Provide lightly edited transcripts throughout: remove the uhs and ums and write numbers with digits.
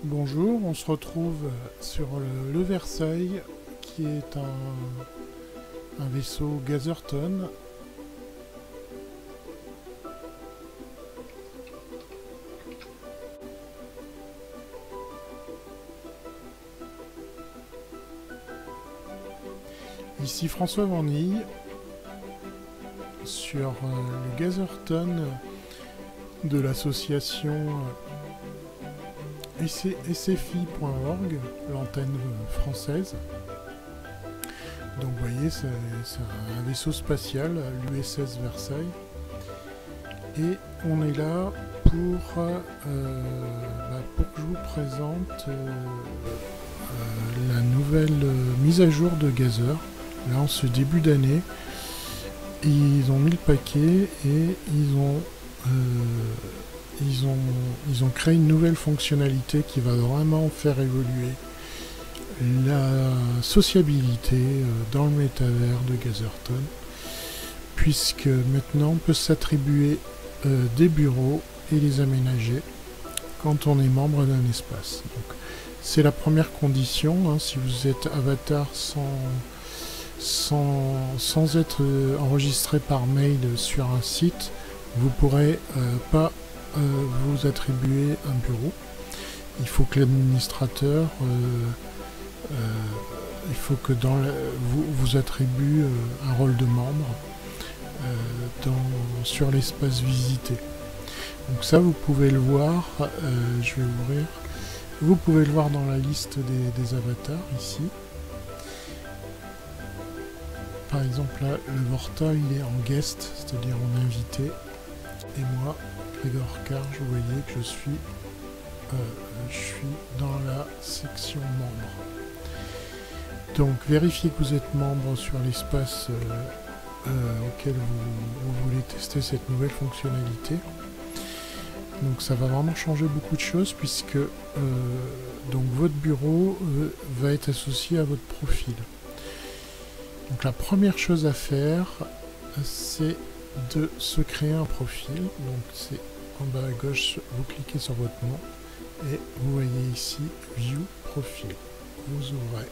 Bonjour, on se retrouve sur le Versailles, qui est un vaisseau Gazerton. Ici François Vanille, sur le Gazerton de l'association sfi.org, l'antenne française. Donc vous voyez, c'est un vaisseau spatial, l'USS Versailles. Et on est là pour que je vous présente la nouvelle mise à jour de Gazer. Là, en ce début d'année, ils ont mis le paquet et ils ont créé une nouvelle fonctionnalité qui va vraiment faire évoluer la sociabilité dans le métavers de Gazerton, puisque maintenant on peut s'attribuer des bureaux et les aménager quand on est membre d'un espace. Donc, c'est la première condition, hein, si vous êtes avatar sans être enregistré par mail sur un site, vous ne pourrez pas vous attribuer un bureau. Il faut que l'administrateur il faut que vous attribue un rôle de membre sur l'espace visité. Donc ça, vous pouvez le voir, je vais ouvrir, vous pouvez le voir dans la liste des avatars ici. Par exemple là, le Vorta il est en guest, c'est-à-dire en invité, et moi, Grégor Karge, vous voyez que je suis dans la section membre. Donc vérifiez que vous êtes membre sur l'espace auquel vous voulez tester cette nouvelle fonctionnalité. Donc ça va vraiment changer beaucoup de choses, puisque donc votre bureau va être associé à votre profil. Donc la première chose à faire, c'est de se créer un profil. Donc c'est en bas à gauche, vous cliquez sur votre nom et vous voyez ici View Profil. Vous ouvrez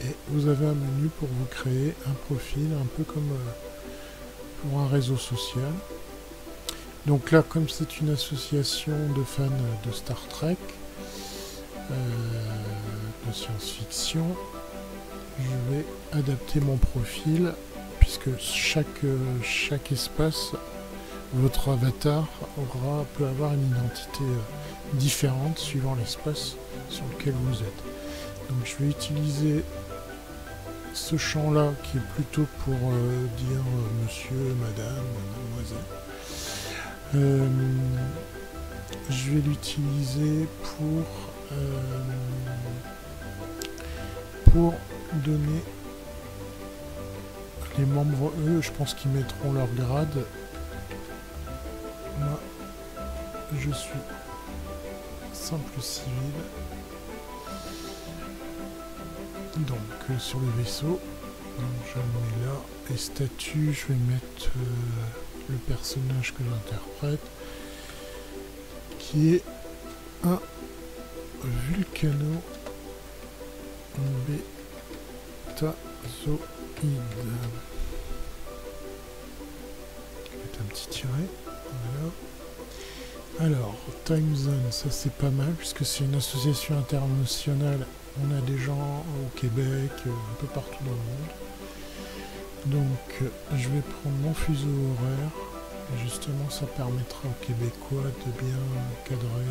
et vous avez un menu pour vous créer un profil, un peu comme pour un réseau social. Donc là, comme c'est une association de fans de Star Trek, de science-fiction, je vais adapter mon profil, puisque chaque espace, votre avatar peut avoir une identité différente suivant l'espace sur lequel vous êtes. Donc je vais utiliser ce champ-là qui est plutôt pour dire monsieur, madame, mademoiselle. Je vais l'utiliser pour donner les membres, eux, je pense qu'ils mettront leur grade. Moi, je suis simple civil. Donc sur le vaisseau, donc je le mets là. Et statut, je vais mettre le personnage que j'interprète, qui est un Vulcano Betazoïde. Je vais mettre un petit tiret. Voilà. Alors, Time Zone, ça c'est pas mal, puisque c'est une association internationale. On a des gens au Québec, un peu partout dans le monde. Donc, je vais prendre mon fuseau horaire. Et justement, ça permettra aux Québécois de bien cadrer.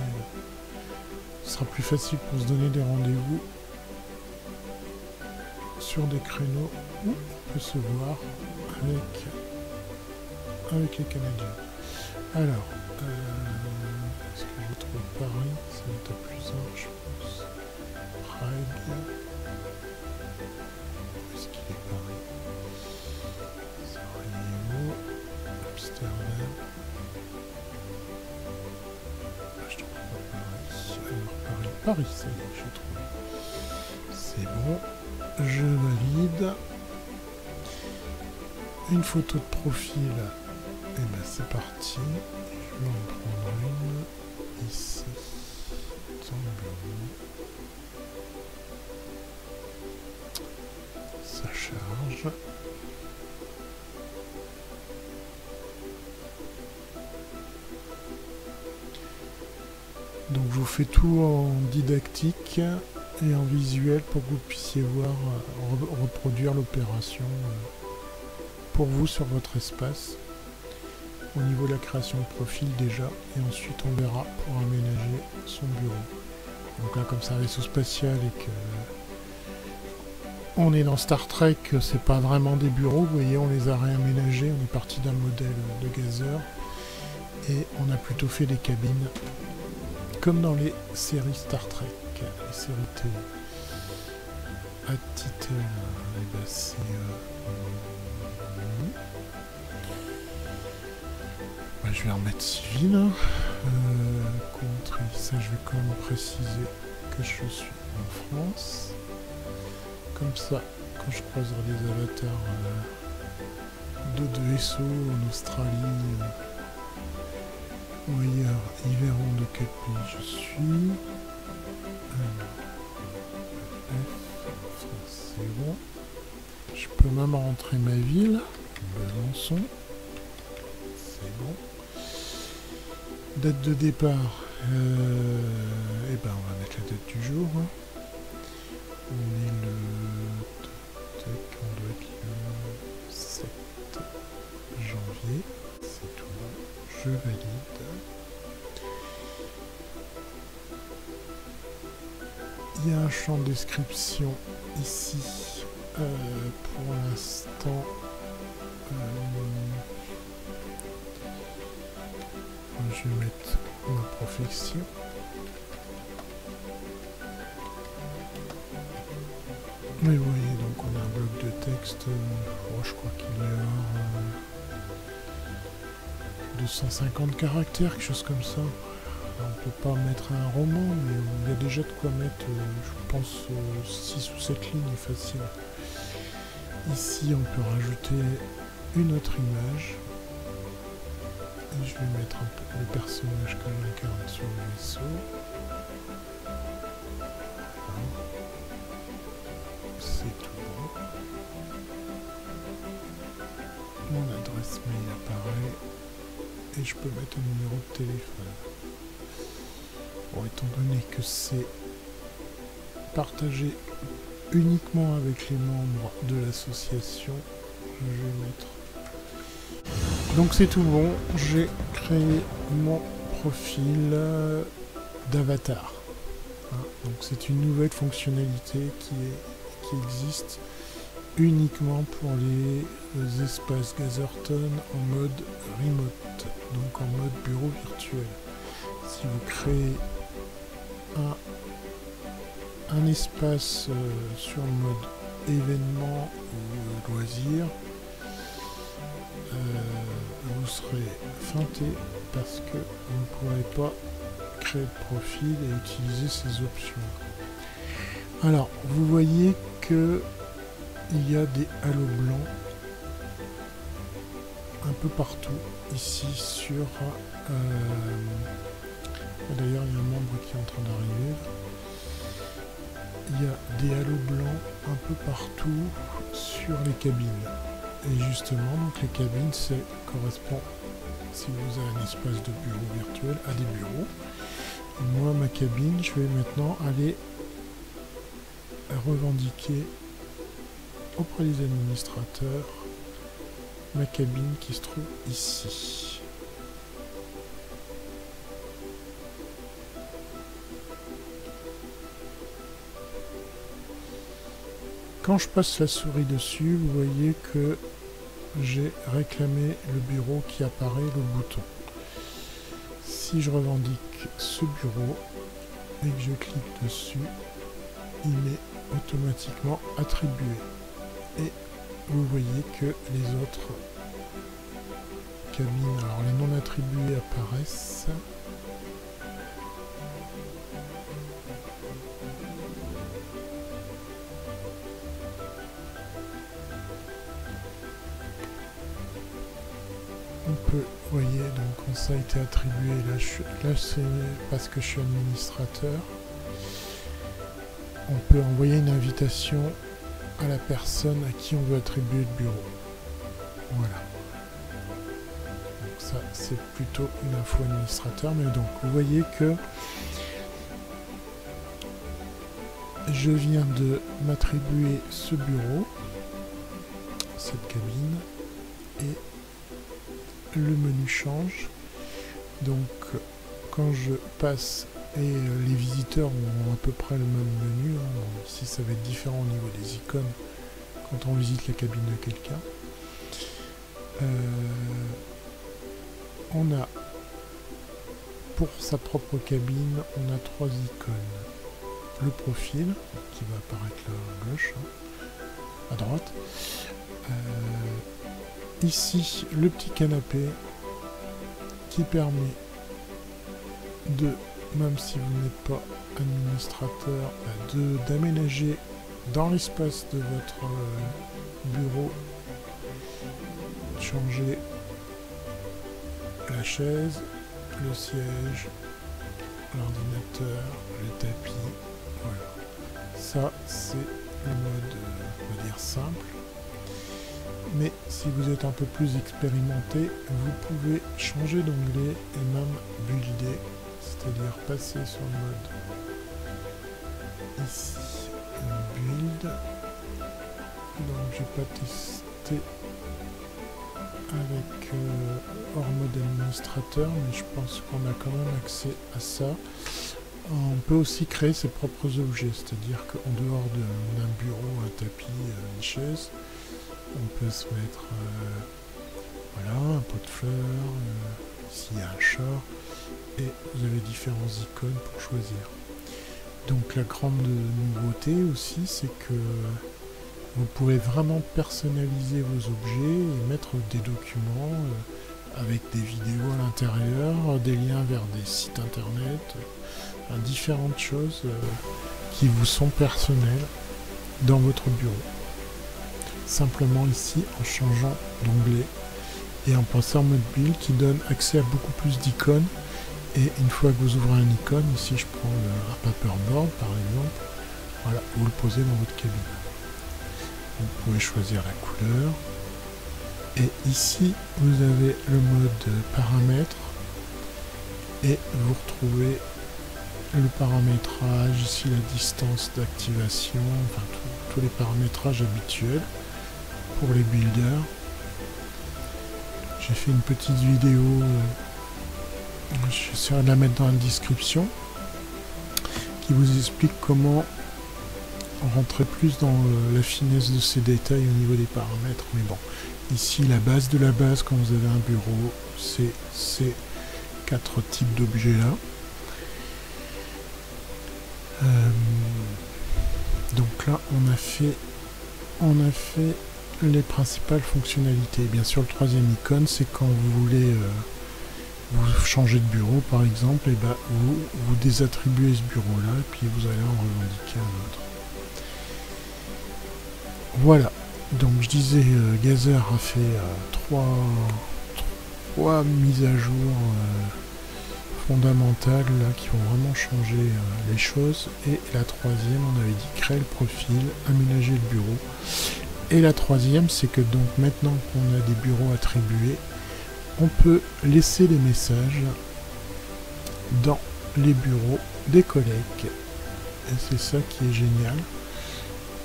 Ce sera plus facile pour se donner des rendez-vous sur des créneaux où on peut se voir avec les Canadiens. Alors, est-ce que je trouve Paris? Ça va être à plus un, je pense. Prague. Où est-ce qu'il est Paris? Sarajevo. Amsterdam. Je trouve pas Paris. Alors Paris, ça y est, j'ai trouvé. C'est bon. Je valide. Une photo de profil. Et ben c'est parti. Je vais en prendre une ici. Dans le bureau. Donc je vous fais tout en didactique et en visuel pour que vous puissiez voir, reproduire l'opération pour vous sur votre espace. Au niveau de la création de profil déjà, et ensuite on verra pour aménager son bureau. Donc là, comme c'est un vaisseau spatial et que on est dans Star Trek, c'est pas vraiment des bureaux, vous voyez, on les a réaménagés, on est parti d'un modèle de gazeur et on a plutôt fait des cabines comme dans les séries Star Trek, les séries télé. À titre, c'est je vais remettre civil. Country, ça je vais quand même préciser que je suis en France. Comme ça, quand je croiserai des avatars d'autres vaisseaux en Australie ou ailleurs, ils verront de quel pays je suis. France, c'est bon. Je peux même rentrer ma ville, Besançon. C'est bon. Date de départ, et ben on va mettre la date du jour. On est le... on doit être le 7 janvier. C'est tout bon. Je valide. Il y a un champ de description ici. Pour l'instant... je vais mettre ma profession. Mais vous voyez, donc on a un bloc de texte, je crois qu'il y a 250 caractères, quelque chose comme ça. Alors, on ne peut pas mettre un roman, mais il y a déjà de quoi mettre, je pense, 6 ou 7 lignes faciles. Ici, on peut rajouter une autre image. Et je vais mettre un peu le personnage que j'incarne sur le vaisseau. C'est tout bon. Mon adresse mail apparaît et je peux mettre un numéro de téléphone. Bon, étant donné que c'est partagé uniquement avec les membres de l'association, je vais mettre... Donc c'est tout bon, j'ai créé mon profil d'avatar. Donc c'est une nouvelle fonctionnalité qui existe uniquement pour les espaces Gazerton en mode remote, donc en mode bureau virtuel. Si vous créez un espace sur le mode événement ou loisir, vous serez feinté parce que vous ne pourrez pas créer de profil et utiliser ces options. Alors, vous voyez que il y a des halos blancs un peu partout ici sur... d'ailleurs, il y a un membre qui est en train d'arriver. Il y a des halos blancs un peu partout sur les cabines. Et justement, donc les cabines, ça correspond, si vous avez un espace de bureau virtuel, à des bureaux. Et moi, ma cabine, je vais maintenant aller revendiquer auprès des administrateurs ma cabine qui se trouve ici. Quand je passe la souris dessus, vous voyez que j'ai réclamé le bureau qui apparaît, le bouton. Si je revendique ce bureau et que je clique dessus, il m'est automatiquement attribué. Et vous voyez que les autres cabines, alors les non attribués apparaissent. On peut, vous voyez, donc quand ça a été attribué, là c'est parce que je suis administrateur. On peut envoyer une invitation à la personne à qui on veut attribuer le bureau. Voilà. Donc ça, c'est plutôt une info administrateur. Mais donc, vous voyez que je viens de m'attribuer ce bureau, cette cabine, et le menu change. Donc, quand je passe, et les visiteurs ont à peu près le même menu, hein. Ici ça va être différent au niveau des icônes quand on visite la cabine de quelqu'un. On a, pour sa propre cabine, on a 3 icônes. Le profil, qui va apparaître là à gauche, hein, à droite. Ici, le petit canapé qui permet de, même si vous n'êtes pas administrateur, d'aménager dans l'espace de votre bureau, changer la chaise, le siège, l'ordinateur, le tapis, voilà. Ça, c'est le mode, on va dire, simple. Mais si vous êtes un peu plus expérimenté, vous pouvez changer d'onglet et même builder, c'est-à-dire passer sur le mode ici, build. Donc j'ai pas testé avec hors mode administrateur, mais je pense qu'on a quand même accès à ça. On peut aussi créer ses propres objets, c'est-à-dire qu'en dehors d'un bureau, un tapis, une chaise, on peut se mettre voilà, un pot de fleurs, s'il y a un chat, et vous avez différentes icônes pour choisir. Donc la grande nouveauté aussi, c'est que vous pouvez vraiment personnaliser vos objets et mettre des documents avec des vidéos à l'intérieur, des liens vers des sites internet, différentes choses qui vous sont personnelles dans votre bureau. Simplement ici en changeant d'onglet et en passant en mode build qui donne accès à beaucoup plus d'icônes. Et une fois que vous ouvrez une icône, ici je prends un paperboard par exemple, voilà, vous le posez dans votre cabine. Vous pouvez choisir la couleur. Et ici vous avez le mode paramètres et vous retrouvez le paramétrage, ici la distance d'activation, enfin tous les paramétrages habituels pour les builders. J'ai fait une petite vidéo, j'essaierai de la mettre dans la description, qui vous explique comment rentrer plus dans la finesse de ces détails au niveau des paramètres. Mais bon, ici la base de la base quand vous avez un bureau, c'est ces 4 types d'objets là. Donc là on a fait les principales fonctionnalités. Bien sûr le troisième icône, c'est quand vous voulez vous changer de bureau par exemple, et ben vous désattribuez ce bureau là et puis vous allez en revendiquer un autre. Voilà, donc je disais Gazer a fait trois mises à jour fondamentales là, qui vont vraiment changer les choses. Et la troisième, on avait dit créer le profil, aménager le bureau. Et la troisième, c'est que donc maintenant qu'on a des bureaux attribués, on peut laisser des messages dans les bureaux des collègues. Et c'est ça qui est génial,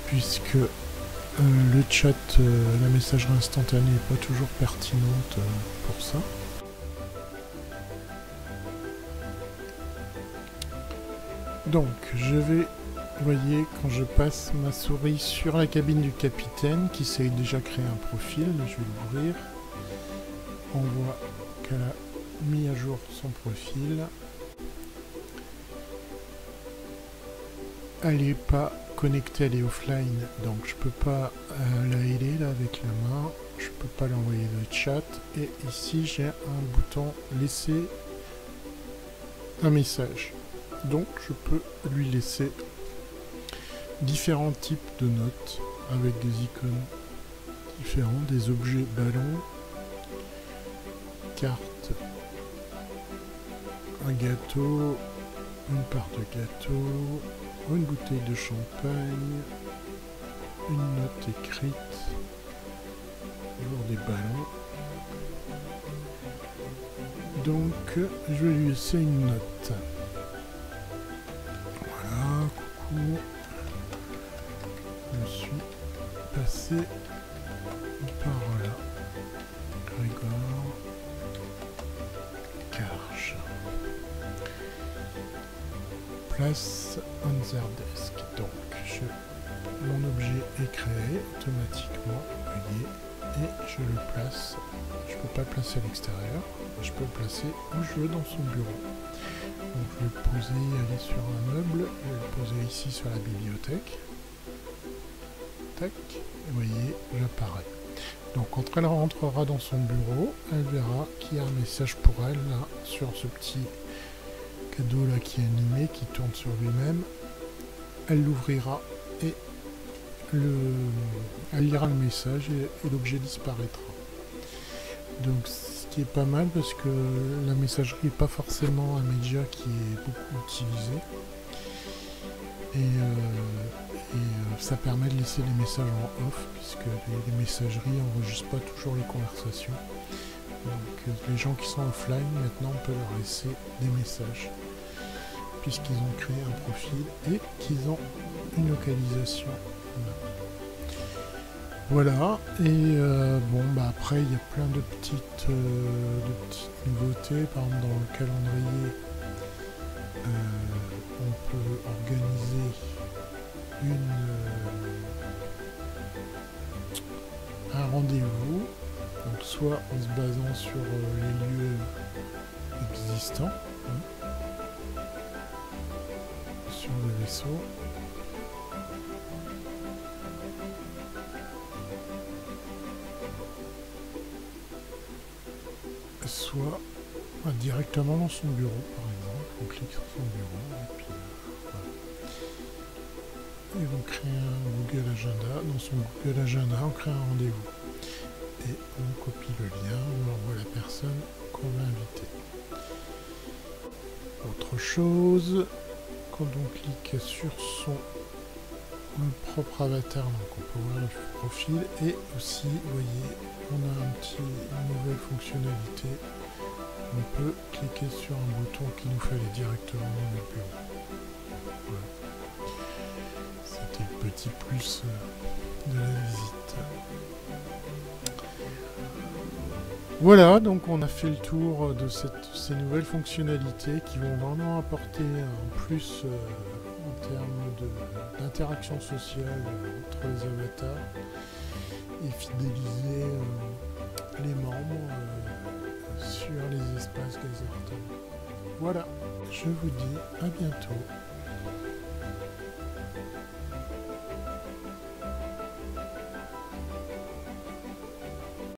puisque le chat, la messagerie instantanée n'est pas toujours pertinente pour ça. Donc je vais, vous voyez, quand je passe ma souris sur la cabine du capitaine qui s'est déjà créé un profil, je vais l'ouvrir, on voit qu'elle a mis à jour son profil. Elle n'est pas connectée, elle est offline, donc je peux pas la aider là avec la main, je peux pas l'envoyer le chat. Et ici j'ai un bouton laisser un message, donc je peux lui laisser différents types de notes avec des icônes différentes, des objets ballons, cartes, un gâteau, une part de gâteau, une bouteille de champagne, une note écrite, toujours des ballons. Donc je vais lui laisser une note. Voilà, coucou. Je suis passé par là. Grégor Karch. Place on their desk. Donc mon objet est créé automatiquement, voyez, et je le place. Je peux pas le placer à l'extérieur, je peux le placer où je veux dans son bureau. Donc je vais le poser, aller sur un meuble, je vais le poser ici sur la bibliothèque. Tac, et vous voyez, j'apparais. Donc quand elle rentrera dans son bureau, elle verra qu'il y a un message pour elle là, sur ce petit cadeau là qui est animé, qui tourne sur lui-même. Elle l'ouvrira et elle lira le message et l'objet disparaîtra. Donc ce qui est pas mal parce que la messagerie n'est pas forcément un média qui est beaucoup utilisé. Et ça permet de laisser les messages en off puisque les messageries n'enregistrent pas toujours les conversations. Donc les gens qui sont offline maintenant on peut leur laisser des messages puisqu'ils ont créé un profil et qu'ils ont une localisation. Voilà, et bon bah après il y a plein de petites nouveautés, par exemple dans le calendrier on peut organiser un rendez-vous, donc soit en se basant sur les lieux existants, sur le vaisseau, soit directement dans son bureau par exemple, on clique sur son bureau et puis voilà. Et on crée un Google Agenda, dans son Google Agenda on crée un rendez-vous et on copie le lien, on envoie la personne qu'on va inviter. Autre chose, quand on clique sur son propre avatar, donc on peut voir le profil et aussi, vous voyez, on a une nouvelle fonctionnalité. On peut cliquer sur un bouton qui nous fait aller directement dans le bureau. Voilà. C'était le petit plus de la visite. Voilà, donc on a fait le tour de ces nouvelles fonctionnalités qui vont vraiment apporter un plus en termes d'interaction sociale entre les avatars et fidéliser les membres sur les espaces Geyserton. Voilà, je vous dis à bientôt.